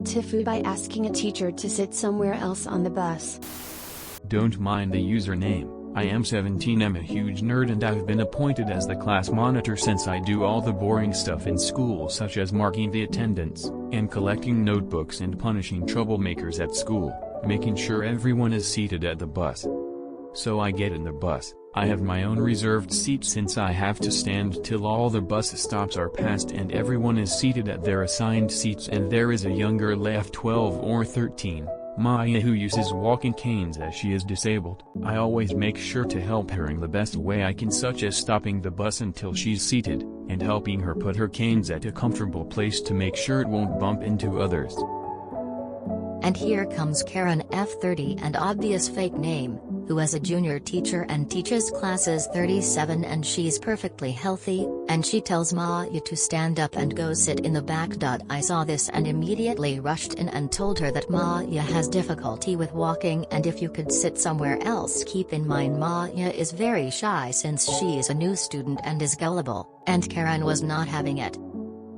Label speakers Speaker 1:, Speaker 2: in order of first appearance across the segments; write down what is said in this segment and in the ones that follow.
Speaker 1: TIFU by asking a teacher to sit somewhere else on the bus.
Speaker 2: Don't mind the username. I am 17, I'm a huge nerd and I've been appointed as the class monitor since I do all the boring stuff in school such as marking the attendance, and collecting notebooks and punishing troublemakers at school, making sure everyone is seated at the bus. So I get in the bus. I have my own reserved seat since I have to stand till all the bus stops are passed and everyone is seated at their assigned seats, and there is a younger left 12 or 13. Maya, who uses walking canes as she is disabled. I always make sure to help her in the best way I can, such as stopping the bus until she's seated, and helping her put her canes at a comfortable place to make sure it won't bump into others.
Speaker 3: And here comes Karen, F30 and obvious fake name, who is a junior teacher and teaches classes 37, and she's perfectly healthy, and she tells Maya to stand up and go sit in the back. I saw this and immediately rushed in and told her that Maya has difficulty with walking, and if you could sit somewhere else. Keep in mind Maya is very shy since she is a new student and is gullible, and Karen was not having it.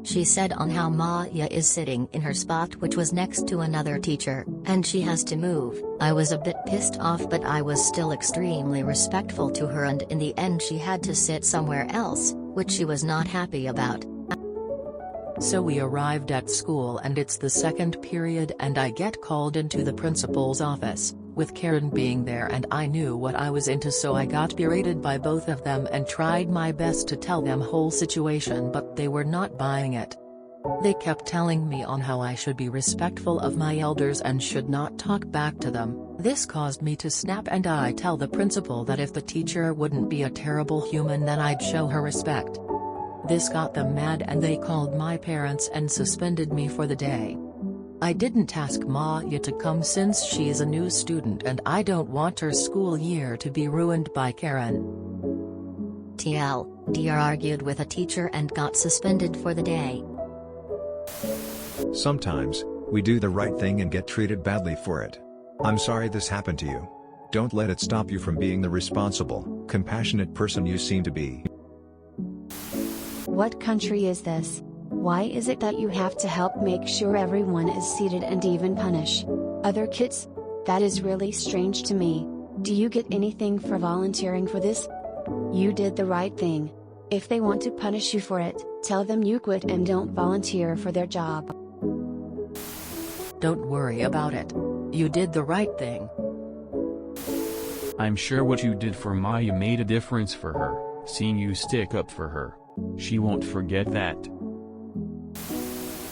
Speaker 3: She said on how Maya is sitting in her spot, which was next to another teacher, and she has to move. I was a bit pissed off, but I was still extremely respectful to her, and in the end she had to sit somewhere else, which she was not happy about.
Speaker 4: So we arrived at school and it's the second period and I get called into the principal's office, with Karen being there, and I knew what I was into, so I got berated by both of them and tried my best to tell them whole situation, but they were not buying it. They kept telling me on how I should be respectful of my elders and should not talk back to them. This caused me to snap, and I tell the principal that if the teacher wouldn't be a terrible human then I'd show her respect. This got them mad and they called my parents and suspended me for the day. I didn't ask Maya to come since she is a new student and I don't want her school year to be ruined by Karen.
Speaker 3: TL, argued with a teacher and got suspended for the day.
Speaker 5: Sometimes, we do the right thing and get treated badly for it. I'm sorry this happened to you. Don't let it stop you from being the responsible, compassionate person you seem to be.
Speaker 1: What country is this? Why is it that you have to help make sure everyone is seated and even punish other kids? That is really strange to me. Do you get anything for volunteering for this? You did the right thing. If they want to punish you for it, tell them you quit and don't volunteer for their job.
Speaker 4: Don't worry about it. You did the right thing.
Speaker 2: I'm sure what you did for Maya made a difference for her, seeing you stick up for her. She won't forget that.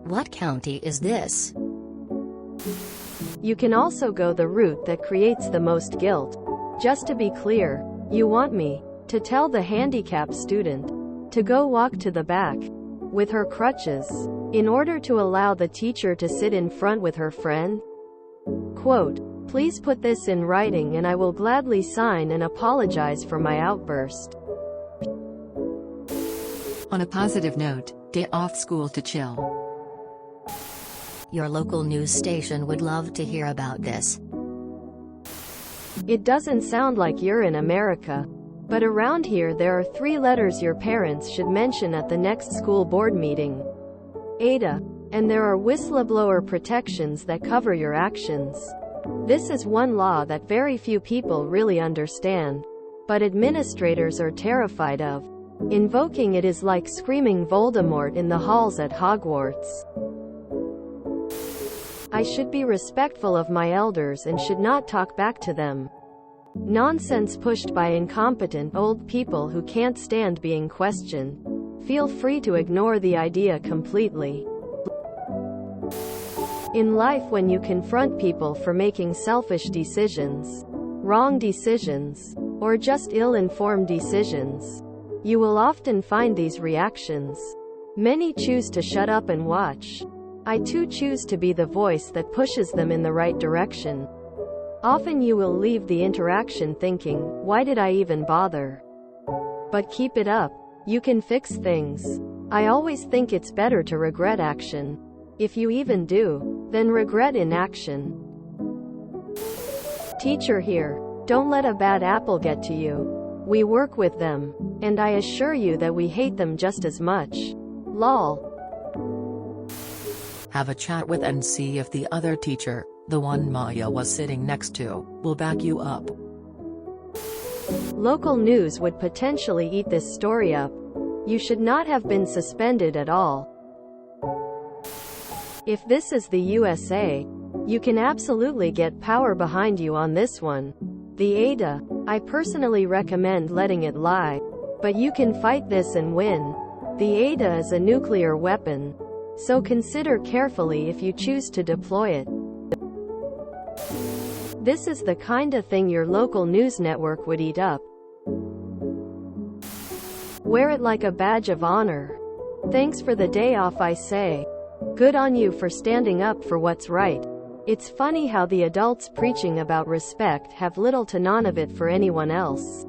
Speaker 3: What county is this?
Speaker 6: You can also go the route that creates the most guilt. Just to be clear, you want me to tell the handicapped student to go walk to the back with her crutches in order to allow the teacher to sit in front with her friend? Quote, please put this in writing and I will gladly sign and apologize for my outburst.
Speaker 4: On a positive note, day off school to chill.
Speaker 3: Your local news station would love to hear about this.
Speaker 6: It doesn't sound like you're in America, but around here there are 3 letters your parents should mention at the next school board meeting. ADA. And there are whistleblower protections that cover your actions. This is one law that very few people really understand, but administrators are terrified of. Invoking it is like screaming Voldemort in the halls at Hogwarts. I should be respectful of my elders and should not talk back to them. Nonsense pushed by incompetent old people who can't stand being questioned. Feel free to ignore the idea completely. In life, when you confront people for making selfish decisions, wrong decisions, or just ill-informed decisions, you will often find these reactions. Many choose to shut up and watch. I too choose to be the voice that pushes them in the right direction. Often you will leave the interaction thinking, why did I even bother? But keep it up. You can fix things. I always think it's better to regret action. If you even do, then regret inaction. Teacher here. Don't let a bad apple get to you. We work with them, and I assure you that we hate them just as much. Lol.
Speaker 4: have a chat with and see if the other teacher, the one Maya was sitting next to, will back you up.
Speaker 6: Local news would potentially eat this story up. You should not have been suspended at all. If this is the USA, you can absolutely get power behind you on this one. The Ada, I personally recommend letting it lie. But you can fight this and win. The Ada is a nuclear weapon. So consider carefully if you choose to deploy it. This is the kinda thing your local news network would eat up. Wear it like a badge of honor. Thanks for the day off, I say. Good on you for standing up for what's right. It's funny how the adults preaching about respect have little to none of it for anyone else.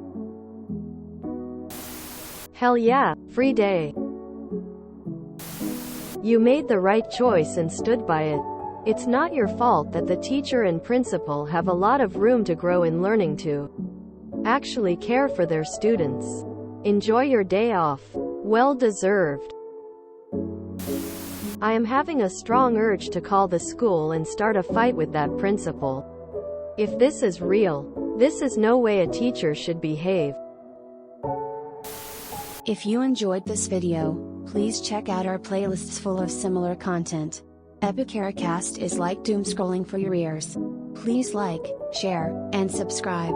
Speaker 6: Hell yeah, free day. You made the right choice and stood by it. It's not your fault that the teacher and principal have a lot of room to grow in learning to actually care for their students. Enjoy your day off. Well deserved. I am having a strong urge to call the school and start a fight with that principal. If this is real, this is no way a teacher should behave.
Speaker 1: If you enjoyed this video, please check out our playlists full of similar content. Epicaricast is like doom scrolling for your ears. Please like, share, and subscribe.